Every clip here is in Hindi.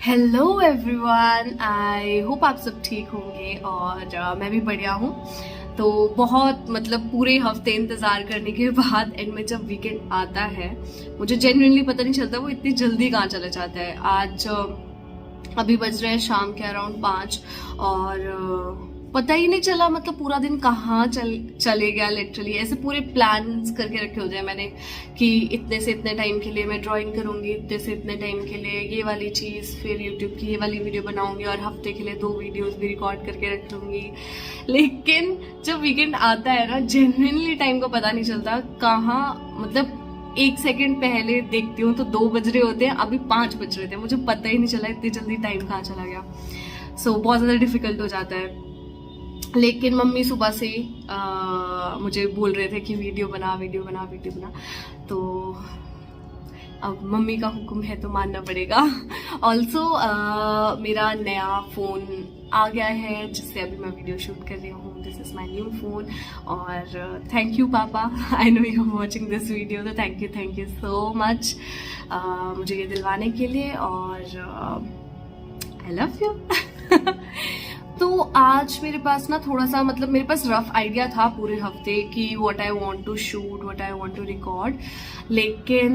हेलो एवरीवन, आई होप आप सब ठीक होंगे और मैं भी बढ़िया हूँ। तो बहुत पूरे हफ्ते इंतज़ार करने के बाद एंड में जब वीकेंड आता है मुझे जेन्युइनली पता नहीं चलता वो इतनी जल्दी कहाँ चला जाता है। आज अभी बज रहे हैं शाम के अराउंड 5 और पता ही नहीं चला पूरा दिन कहाँ चले गया। लिटरली ऐसे पूरे प्लान्स करके रखे होते हैं मैंने कि इतने से इतने टाइम के लिए मैं ड्राइंग करूंगी, इतने से इतने टाइम के लिए ये वाली चीज़, फिर यूट्यूब की ये वाली वीडियो बनाऊंगी और हफ्ते के लिए 2 वीडियोस भी रिकॉर्ड करके रख लूंगी। लेकिन जब वीकेंड आता है ना, जेन्युइनली टाइम का पता नहीं चलता कहाँ। 1 सेकेंड पहले देखती हूँ तो 2 बज रहे होते हैं, अभी 5 बज रहे थे, मुझे पता ही नहीं चला इतनी जल्दी टाइम कहाँ चला गया। सो बहुत ज़्यादा डिफिकल्ट हो जाता है। लेकिन मम्मी सुबह से मुझे बोल रहे थे कि वीडियो बना। तो अब मम्मी का हुक्म है तो मानना पड़ेगा। ऑल्सो मेरा नया फ़ोन आ गया है जिससे अभी मैं वीडियो शूट कर रही हूँ। This is my new phone और थैंक यू पापा, I know you are watching this video, तो थैंक यू सो मच मुझे ये दिलवाने के लिए और आई लव यू। तो आज मेरे पास ना थोड़ा सा मेरे पास रफ आइडिया था पूरे हफ्ते कि what I want to shoot, what I want to record, लेकिन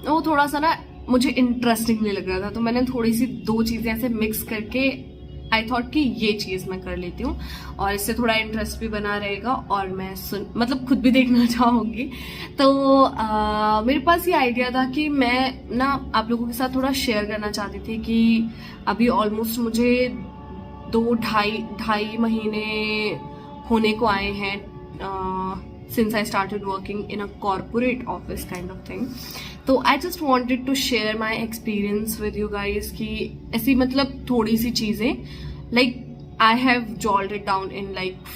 वो थोड़ा सा ना मुझे इंटरेस्टिंग नहीं लग रहा था। तो मैंने थोड़ी सी 2 चीज़ें ऐसे मिक्स करके आई थॉट कि ये चीज़ मैं कर लेती हूँ और इससे थोड़ा इंटरेस्ट भी बना रहेगा और मैं खुद भी देखना चाहूँगी। तो मेरे पास ये आइडिया था कि मैं ना आप लोगों के साथ थोड़ा शेयर करना चाहती थी कि अभी ऑलमोस्ट मुझे 2-2.5 महीने होने को आए हैं since I started working in a corporate office kind of thing. तो I just wanted to share my experience with you guys कि ऐसी थोड़ी सी चीज़ें I have jotted it down in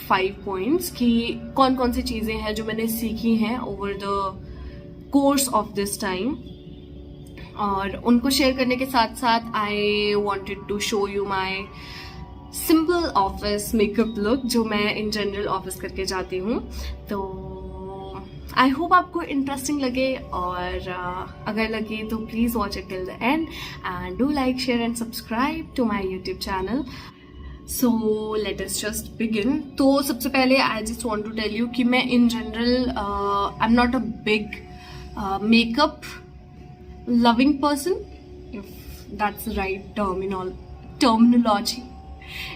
5 points कि कौन कौन सी चीज़ें हैं जो मैंने सीखी हैं over the course of this time, और उनको शेयर करने के साथ साथ I wanted to show you my simple office makeup look जो मैं इन जनरल ऑफिस करके जाती हूँ। तो आई होप आपको इंटरेस्टिंग लगे और अगर लगे तो please watch it till the end and do like, share and subscribe to my YouTube channel. So let us just begin. तो सबसे पहले I just want to tell you कि मैं in general I am not a big makeup loving person, if that's the right terminology,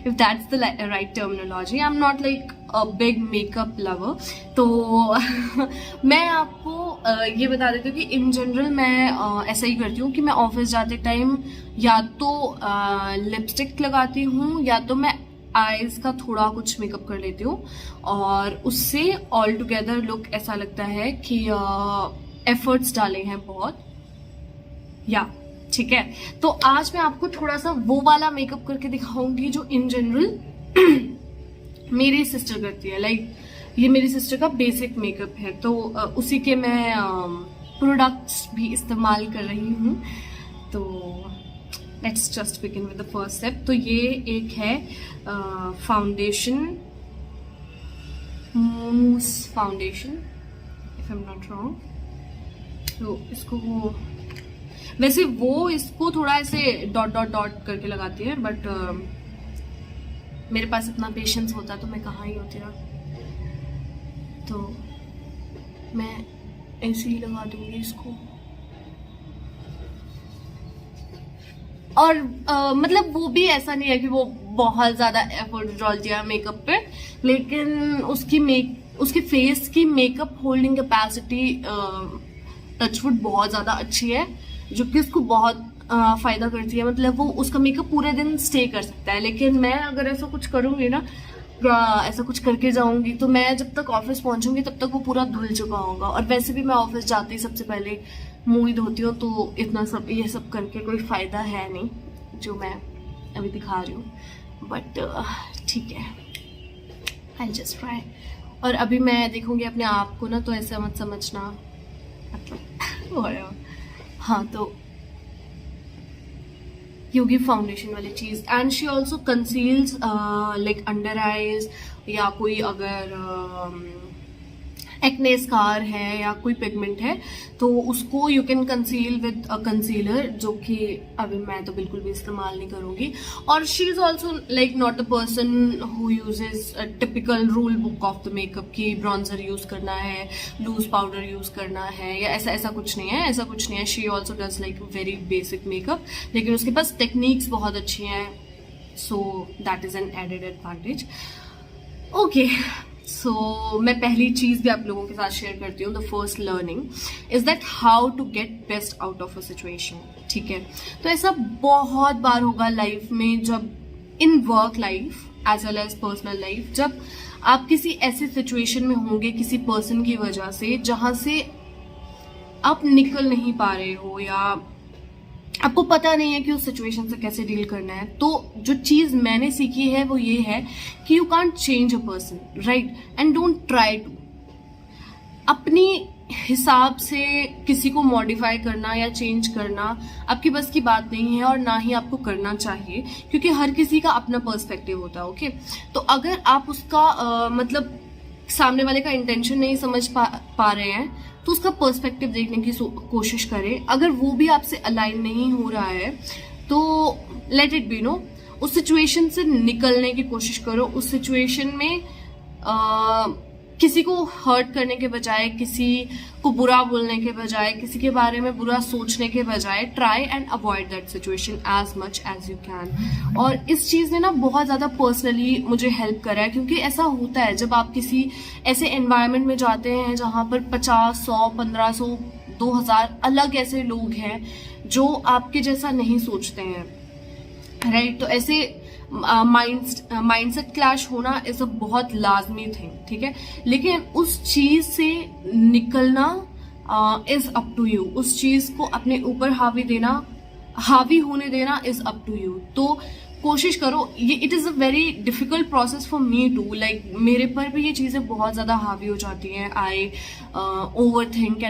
if that's the right terminology. I'm not like a big makeup lover. तो मैं आपको ये बता देती हूँ कि इन जनरल मैं ऐसा ही करती हूँ कि मैं ऑफिस जाते टाइम या तो लिपस्टिक लगाती हूँ या तो मैं आईज का थोड़ा कुछ मेकअप कर लेती हूँ और उससे ऑल टुगेदर लुक ऐसा लगता है कि एफर्ट्स डाले हैं बहुत। ठीक है, तो आज मैं आपको थोड़ा सा वो वाला मेकअप करके दिखाऊंगी जो इन जनरल मेरी सिस्टर करती है। ये मेरी सिस्टर का बेसिक मेकअप है, तो उसी के मैं प्रोडक्ट्स भी इस्तेमाल कर रही हूँ। तो let's just begin with the first step. तो ये एक है foundation, mousse foundation if I am not wrong. तो इसको वैसे वो इसको थोड़ा ऐसे डॉट करके लगाती है, बट मेरे पास इतना पेशेंस होता तो मैं कहाँ ही होती ना, तो मैं ऐसे ही लगा दूंगी इसको। और वो भी ऐसा नहीं है कि वो बहुत ज्यादा एफर्ट डाल दिया मेकअप पे, लेकिन उसकी फेस की मेकअप होल्डिंग कैपेसिटी टचवुड बहुत ज्यादा अच्छी है, जो कि उसको बहुत फायदा करती है। वो उसका मेकअप पूरे दिन स्टे कर सकता है। लेकिन मैं अगर ऐसा कुछ करूंगी ना, ऐसा कुछ करके जाऊंगी, तो मैं जब तक ऑफिस पहुंचूंगी तब तक वो पूरा धुल चुका होगा। और वैसे भी मैं ऑफिस जाते ही सबसे पहले मुंह ही धोती हूँ, तो इतना सब ये सब करके कोई फायदा है नहीं जो मैं अभी दिखा रही हूँ। बट ठीक है, आई जस्ट ट्राई। और अभी मैं देखूंगी अपने आप को ना, तो ऐसा मत समझना हाँ। तो योगी फाउंडेशन वाली चीज, and she also conceals under eyes, या कोई अगर एक्ने स्कार है या कोई पिगमेंट है तो उसको you can conceal with a concealer, जो कि अभी मैं तो बिल्कुल भी इस्तेमाल नहीं करूंगी। और she is also like not the person who uses typical rule book of the makeup की ब्रॉन्जर यूज करना है, लूज पाउडर यूज करना है, या ऐसा कुछ नहीं है, ऐसा कुछ नहीं है। She also does like very basic makeup, लेकिन उसके पास टेक्निक्स बहुत अच्छी हैं, so that is an added advantage. Okay, so मैं पहली चीज भी आप लोगों के साथ शेयर करती हूँ। The first learning is that how to get best out of a situation. ठीक है, तो ऐसा बहुत बार होगा लाइफ में, जब in work life as well as personal life, जब आप किसी ऐसी सिचुएशन में होंगे किसी पर्सन की वजह से जहां से आप निकल नहीं पा रहे हो, या आपको पता नहीं है कि उस सिचुएशन से कैसे डील करना है। तो जो चीज मैंने सीखी है वो ये है कि you can't change a person, right, and don't try to. अपनी हिसाब से किसी को मॉडिफाई करना या चेंज करना आपकी बस की बात नहीं है, और ना ही आपको करना चाहिए, क्योंकि हर किसी का अपना पर्सपेक्टिव होता है। ओके, तो अगर आप उसका मतलब सामने वाले का इंटेंशन नहीं समझ पा रहे हैं तो उसका पर्सपेक्टिव देखने की कोशिश करें। अगर वो भी आपसे अलाइन नहीं हो रहा है तो लेट इट बी, नो, उस सिचुएशन से निकलने की कोशिश करो। उस सिचुएशन में किसी को हर्ट करने के बजाय, किसी को बुरा बोलने के बजाय, किसी के बारे में बुरा सोचने के बजाय, try and avoid that situation as much as you can. और इस चीज ने ना बहुत ज्यादा पर्सनली मुझे हेल्प करा है, क्योंकि ऐसा होता है जब आप किसी ऐसे एनवायरनमेंट में जाते हैं जहां पर 50, 100, 1500, 2000 अलग ऐसे लोग हैं जो आपके जैसा नहीं सोचते हैं, राइट। तो ऐसे माइंडसेट क्लैश होना इज अ बहुत लाजमी थिंग, ठीक है। लेकिन उस चीज से निकलना इज अप टू यू। उस चीज को अपने ऊपर हावी होने देना इज अप टू यू। तो कोशिश करो। ये it is a very difficult process for me too, like मेरे पर भी ये चीजें बहुत ज्यादा हावी हो जाती हैं। I over think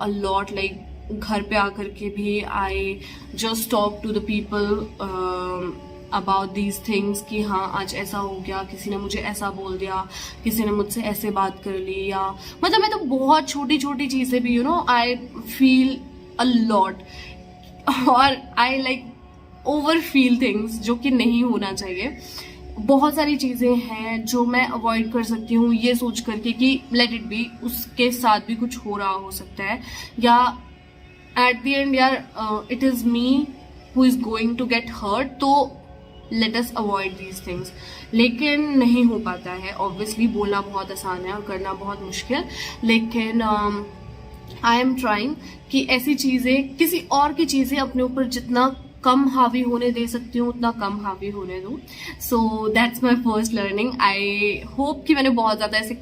a lot, like घर पे आकर के भी I just talk to the people about these things कि हाँ आज ऐसा हो गया, किसी ने मुझे ऐसा बोल दिया, किसी ने मुझसे ऐसे बात कर ली, या मतलब मैं तो बहुत छोटी छोटी चीजें भी आई फील अ लॉट, और I like over feel things जो कि नहीं होना चाहिए। बहुत सारी चीजें हैं जो मैं अवॉइड कर सकती हूँ ये सोच करके कि लेट इट बी, उसके साथ भी कुछ हो रहा हो सकता है, या एट द एंड यार it is me who is going to get hurt, तो let us avoid these things. लेकिन नहीं हो पाता है। ऑब्वियसली बोलना बहुत आसान है और करना बहुत मुश्किल, लेकिन आई एम ट्राइंग कि ऐसी चीजें, किसी और की चीजें अपने ऊपर जितना कम हावी होने दे सकती हूँ उतना कम हावी होने दूँ। So that's my first learning. I hope कि मैंने बहुत ज्यादा ऐसे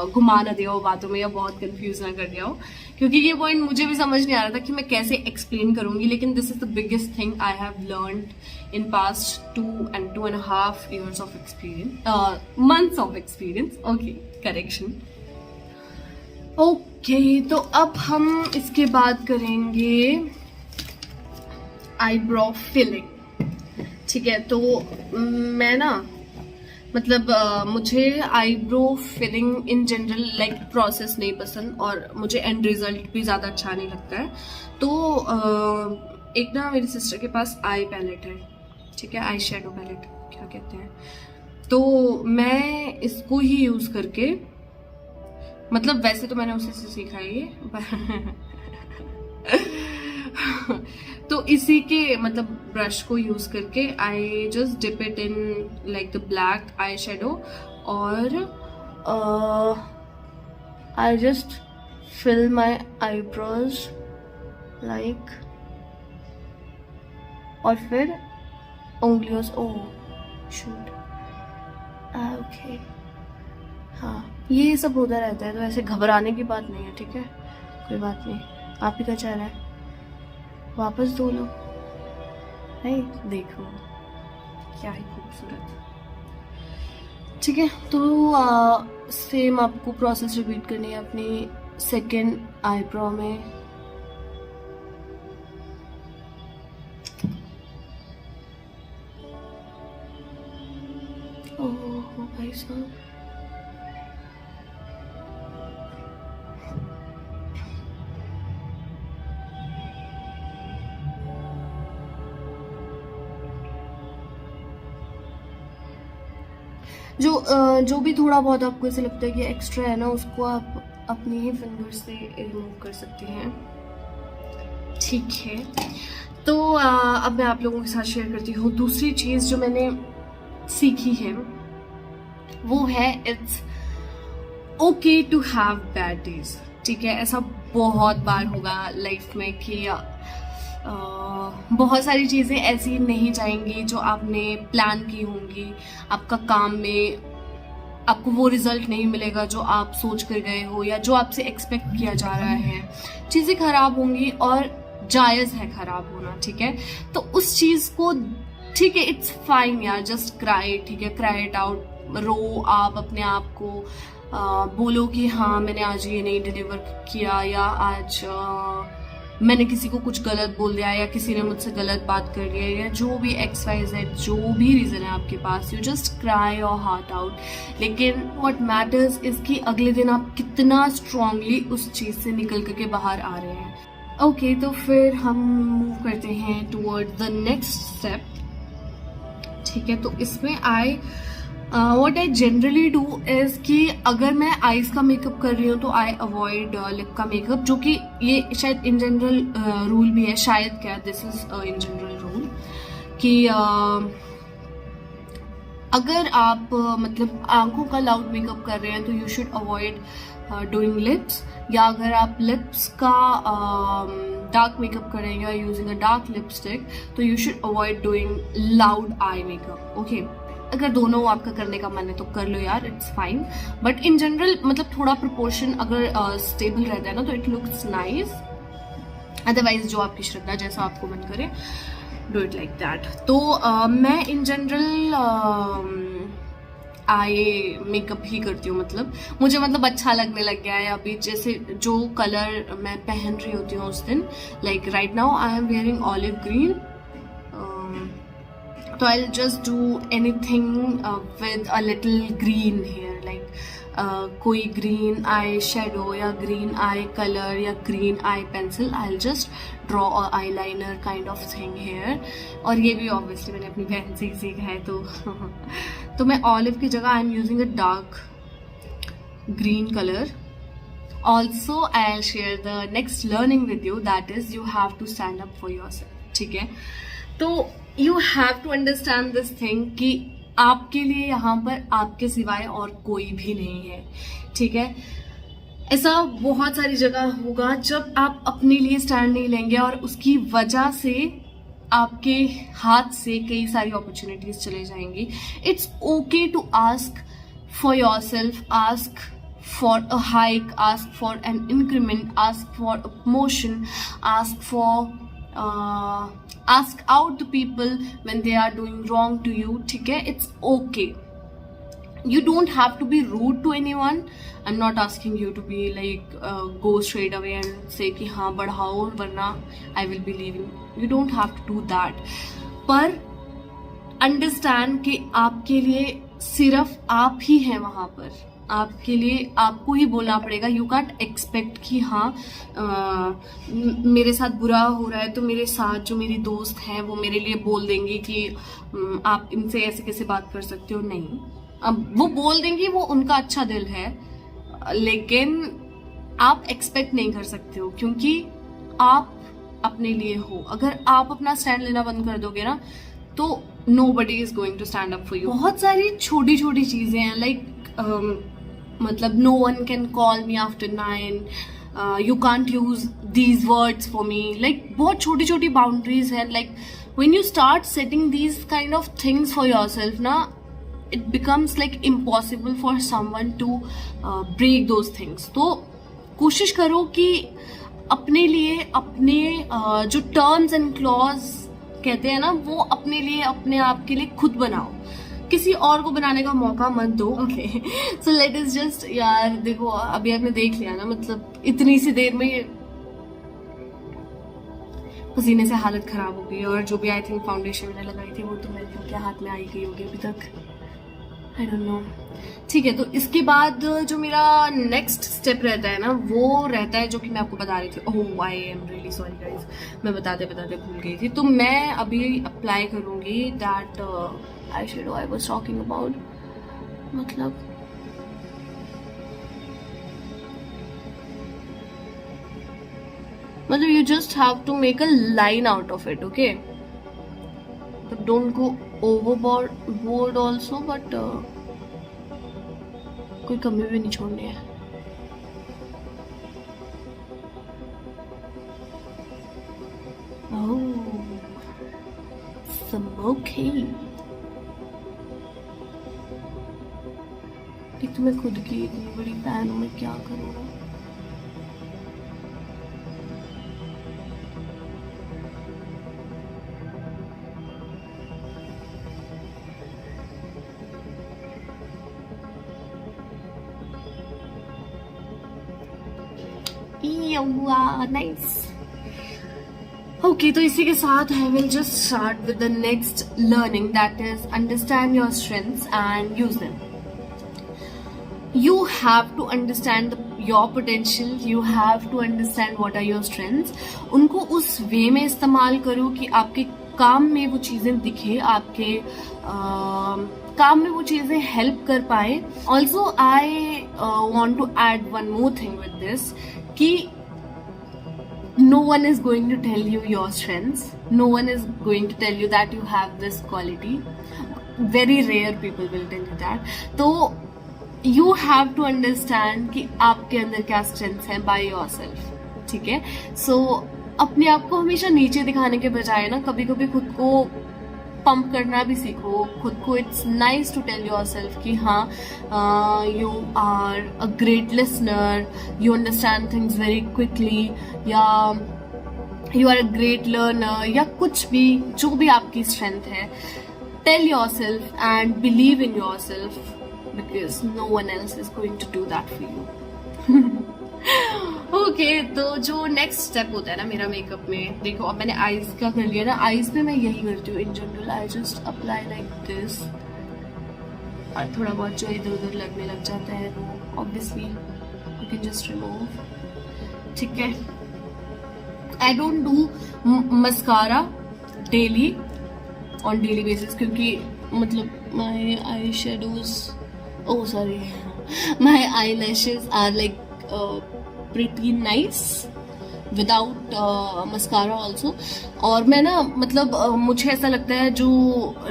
घुमा ना दिया हो बातों में, या बहुत कंफ्यूज ना कर दिया हो, क्योंकि ये पॉइंट मुझे भी समझ नहीं आ रहा था कि मैं कैसे एक्सप्लेन करूंगी। लेकिन this is the biggest thing I have learned in past 2.5 years of experience, months of experience. Okay, correction. Okay, तो अब हम इसके बाद करेंगे आईब्रो फिलिंग। ठीक है, तो मैं ना मतलब मुझे eyebrow filling in general like process नहीं पसंद, और मुझे एंड रिजल्ट भी ज़्यादा अच्छा नहीं लगता है। तो एक ना मेरी सिस्टर के पास आई पैलेट है, ठीक है, आई शेडो पैलेट क्या कहते हैं, तो मैं इसको ही यूज़ करके, मतलब वैसे तो मैंने उसी से सीखा है तो इसी के मतलब ब्रश को यूज करके I just dip it in like the black eye shadow, और I just fill my eyebrows like, और फिर उंगलियों से शूट ओके, हाँ ये सब होता रहता है। तो ऐसे घबराने की बात नहीं है, ठीक है, कोई बात नहीं। आप ही का चेहरा है, वापस धो लो, है देखो क्या ही खूबसूरत। ठीक है, तो सेम आपको प्रोसेस रिपीट करनी है अपनी सेकेंड आईब्रो में। ओह भाई साहब, जो भी थोड़ा बहुत आपको ऐसे लगता है कि एक्स्ट्रा है ना, उसको आप अपनी ही फिंगर्स से रिमूव कर सकती हैं। ठीक है, तो अब मैं आप लोगों के साथ शेयर करती हूँ दूसरी चीज़ जो मैंने सीखी है, वो है it's okay to have bad days. ठीक है, ऐसा बहुत बार होगा लाइफ में कि बहुत सारी चीज़ें ऐसी नहीं जाएंगी जो आपने प्लान की होंगी, आपका काम में आपको वो रिजल्ट नहीं मिलेगा जो आप सोच कर गए हो या जो आपसे एक्सपेक्ट किया जा रहा है, चीज़ें खराब होंगी और जायज़ है खराब होना। ठीक है, तो उस चीज़ को, ठीक है, इट्स फाइन यार, जस्ट क्राई। ठीक है, क्राई इट आउट, रो आप अपने आप को, बोलो कि हाँ मैंने आज ये नहीं डिलीवर किया, या आज मैंने किसी को कुछ गलत बोल दिया, या किसी ने मुझसे गलत बात कर लिया, या जो भी XYZ जो भी रीज़न है आपके पास, you just cry your heart out. लेकिन व्हाट मैटर्स इज कि अगले दिन आप कितना स्ट्रांगली उस चीज़ से निकल करके बाहर आ रहे हैं। ओके, तो फिर हम मूव करते हैं टुवर्ड द नेक्स्ट स्टेप। ठीक है, तो इसमें what I generally do is कि अगर मैं आईज का मेकअप कर रही हूँ तो आई अवॉइड लिप का मेकअप, जो कि ये शायद इन जनरल रूल भी है, शायद क्या, this is in general rule कि अगर आप मतलब आंखों का लाउड मेकअप कर रहे हैं तो you should avoid doing lips, या अगर आप लिप्स का डार्क मेकअप करेंगे यूजिंग अ डार्क लिपस्टिक तो you should avoid doing loud eye makeup. Okay, अगर दोनों आपका करने का मन है तो कर लो यार, it's fine, but in general मतलब थोड़ा प्रोपोर्शन अगर स्टेबल रहता है ना तो इट लुक्स नाइस। अदरवाइज जो आपकी श्रद्धा, जैसा आपको मन करे, डू इट लाइक दैट। तो मैं इन जनरल आई मेकअप ही करती हूँ, मतलब मुझे मतलब अच्छा लगने लग गया है अभी, जैसे जो कलर मैं पहन रही होती हूँ उस दिन, like right now I am wearing olive green, तो I just do anything with a little green here, like कोई ग्रीन आई शेडो या ग्रीन आई कलर या green eye pencil, I just draw a eyeliner kind of thing here. और ये भी ऑब्वियसली मैंने अपनी बहन से ही सीखा है, तो मैं ऑलिव की जगह I am using a dark green colour. Also I will share the next learning with you, that is you have to stand up for yourself. ठीक है, तो you have to understand this thing कि आपके लिए यहाँ पर आपके सिवाय और कोई भी नहीं है। ठीक है, ऐसा बहुत सारी जगह होगा जब आप अपने लिए स्टैंड नहीं लेंगे और उसकी वजह से आपके हाथ से कई सारी अपॉर्चुनिटीज चले जाएंगी। It's okay to ask for your सेल्फ, आस्क for a hike, ask for an increment, ask for a promotion, ask out the people when they are doing wrong to you. ठीक है, it's okay. You don't have to be rude to anyone. I'm not asking you to be like go straight away and say कि हाँ बढ़ाओ वरना I will be leaving. You don't have to do that. पर understand कि आपके लिए सिर्फ आप ही हैं वहाँ पर, आपके लिए आपको ही बोलना पड़ेगा। यू कांट एक्सपेक्ट कि हाँ मेरे साथ बुरा हो रहा है तो मेरे साथ जो मेरी दोस्त हैं वो मेरे लिए बोल देंगी कि आप इनसे ऐसे कैसे बात कर सकते हो। नहीं, अब वो बोल देंगी, वो उनका अच्छा दिल है, लेकिन आप एक्सपेक्ट नहीं कर सकते हो क्योंकि आप अपने लिए हो। अगर आप अपना स्टैंड लेना बंद कर दोगे ना तो nobody is going to stand up for you. बहुत सारी छोटी छोटी चीजें हैं, लाइक मतलब no one can call me after 9, you can't use these words for me, like बहुत छोटी छोटी boundaries हैं। like when you start setting these kind of things for yourself ना, it becomes like impossible for someone to break those things. तो कोशिश करो कि अपने लिए अपने जो टर्म्स एंड क्लॉज कहते हैं ना, वो अपने लिए अपने आप के लिए खुद बनाओ, किसी और को बनाने का मौका मत दो। Okay, so let is just, यार देखो अभी आपने देख लिया ना, मतलब इतनी सी देर में पसीने से हालत खराब हो गई, और जो भी आई थिंक फाउंडेशन मैंने लगाई थी वो तो मेरे ख्याल के हाथ में आई गई होगी अभी तक, आई डोंट नो। ठीक है, तो इसके बाद जो मेरा नेक्स्ट स्टेप रहता है ना, वो रहता है जो कि मैं आपको बता रही थी। Oh I am really sorry guys, मैं बताते बताते भूल गई थी। तो मैं अभी अप्लाई करूंगी that eye shadow I was talking about. मतलब you just have to make a line out of it, okay? But don't go overboard also, but कोई कमी भी नहीं छोड़नी है. Oh, smoky. एक तो मैं खुद की इतनी बड़ी फैन हूँ, मैं क्या करूँगा. नाइस. ओके, तो इसी के साथ I will just start with the next learning, that is understand your strengths and use them. You have to understand your potential, you have to understand what are your strengths. उनको उस वे में इस्तेमाल करो कि आपके काम में वो चीज़ें दिखे, आपके काम में वो चीज़ें हेल्प कर पाए. Also I want to add one more thing with this कि no one is going to tell you your strengths, no one is going to tell you that you have this quality. Very rare people will tell you that. तो you have to understand कि आपके अंदर क्या strengths हैं by yourself, ठीक है. So अपने आप को हमेशा नीचे दिखाने के बजाय ना कभी कभी खुद को पंप करना भी सीखो. खुद को it's nice to tell yourself कि हाँ, you are a great listener, you understand things very quickly, या you are a great learner, या कुछ भी जो भी आपकी स्ट्रेंथ है. Tell yourself and believe in yourself, because no one else is going to do that for you. Okay, तो जो नेक्स्ट स्टेप होता है ना मेरा मेकअप में, देखो अब मैंने आईज का कर लिया ना. आईज पे मैं यही करती हूँ इन general, I just apply like this. और थोड़ा बहुत जो इधर उधर लगने लग जाता है वो obviously you can just remove, ठीक है. I don't do mascara daily on daily basis, क्योंकि मतलब my eye shadows, oh sorry, my eyelashes are like pretty nice without mascara also. और मैं ना मतलब मुझे ऐसा लगता है जो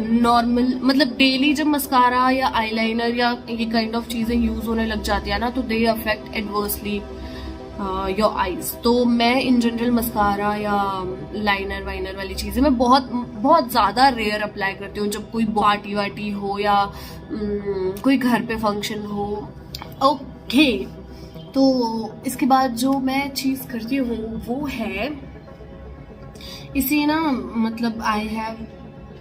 नॉर्मल मतलब डेली जब मस्कारा या आईलाइनर या ये काइंड ऑफ चीजें यूज होने लग जाती है ना, तो they affect adversely your eyes. तो मैं इन जनरल मस्कारा या लाइनर वाइनर वाली चीजें मैं बहुत बहुत ज्यादा रेयर अप्लाई करती हूँ जब कोई पार्टी वार्टी हो या कोई घर पे फंक्शन हो. ओके, तो इसके बाद जो मैं चीज करती हूँ वो है इसी ना, मतलब I have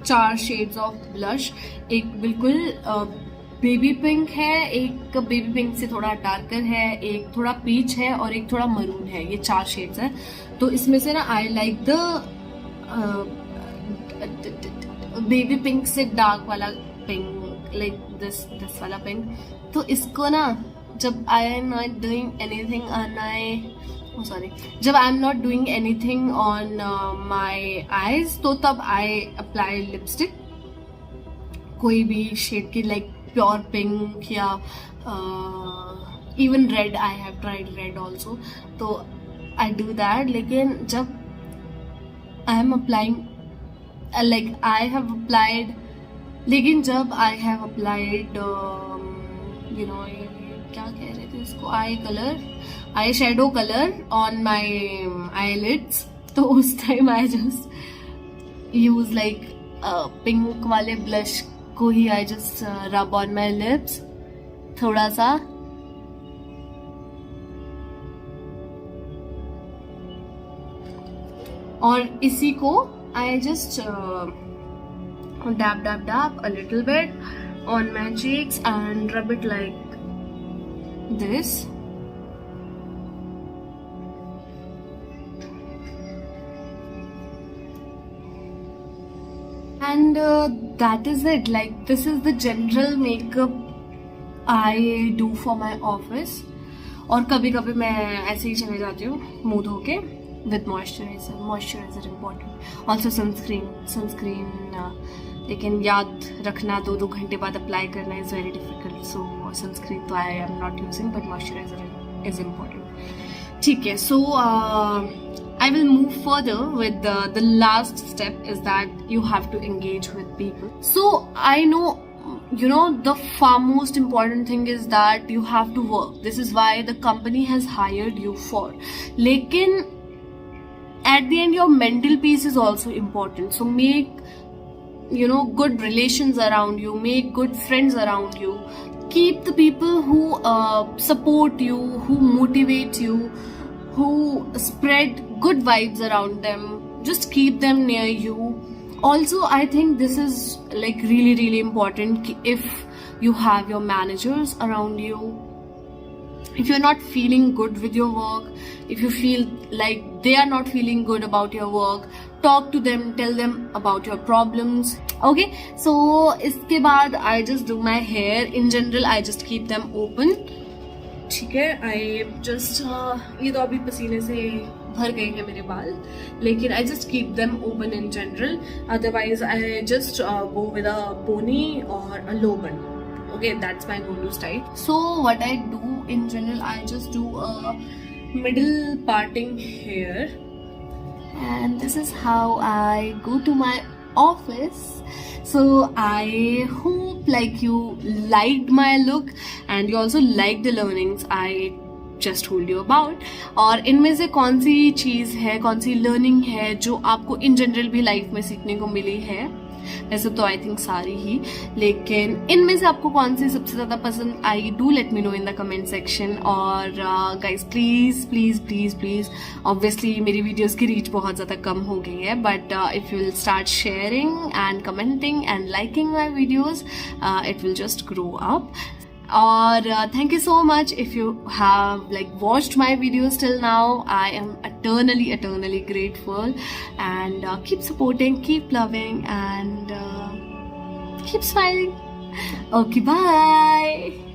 4 shades of blush. एक बिल्कुल बेबी पिंक है, एक बेबी पिंक से थोड़ा डार्कर है, एक थोड़ा पीच है और एक थोड़ा मरून है. ये 4 शेड्स है. तो इसमें से ना I like the baby pink से डार्क वाला पिंक, लाइक दिस वाला पिंक. तो इसको ना जब I am not doing anything on जब I am not doing anything on my eyes, तो तब आई अप्लाई लिपस्टिक कोई भी शेड की, लाइक प्योर पिंक या even red. I have tried red also, तो आई डू दैट. लेकिन जब I am applying like I have applied, लेकिन जब I have applied you know क्या कह रहे थे इसको, eye shadow colour on my eyelids, तो उस time I just use like pink वाले ब्लश को ही I just rub on my lips थोड़ा सा. और इसी को I just dab a little bit on my cheeks and rub it like this. And that is it. Like, this is the general makeup I do for my office. और कभी कभी मैं ऐसे ही चले जाती हूँ मुंह धो के with moisturizer. Moisturizer important. Also sunscreen लेकिन याद रखना 2-2 घंटे बाद अप्लाई करना is very difficult. So sunscreen तो I am not using, but moisturiser is important. ठीक है. सो I will move further with the last step is that you have to engage with people. So I know, you know, the far most important thing is that you have to work. This is why the company has hired you for. Lekin at the end your mental peace is also important. So make, you know, good relations around you, make good friends around you, keep the people who support you, who motivate you, who spread good vibes around them. Just keep them near you. Also, I think this is like really important. If you have your managers around you, if you're not feeling good with your work, if you feel like they are not feeling good about your work, talk to them, tell them about your problems. Okay, so iske baad I just do my hair. In general, I just keep them open. ठीक है. आई जस्ट ये तो अभी पसीने से भर गए हैं मेरे बाल, लेकिन I just keep them open in general. Otherwise I just go with a pony or a लो बन. Okay, that's my go-to style. So what I do in general, I just do a middle parting here, and this is how I go to my office. So I hope like you liked my look and you also liked the learnings I just told you about. और इनमें से कौन सी चीज़ है, कौन सी लर्निंग है जो आपको इन जनरल भी लाइफ में सीखने को मिली है? वैसे तो आई थिंक सारी ही, लेकिन इनमें से आपको कौन सी सबसे ज़्यादा पसंद आई? Do let me know in the comment section. और guys please please please please, obviously मेरी वीडियोज़ की रीच बहुत ज़्यादा कम हो गई है, but if you will start sharing and commenting and liking my videos, it will just grow up. और thank you so much if you have like watched my videos till now. I am eternally grateful, and keep supporting, keep loving, and keep smiling. Okay, bye.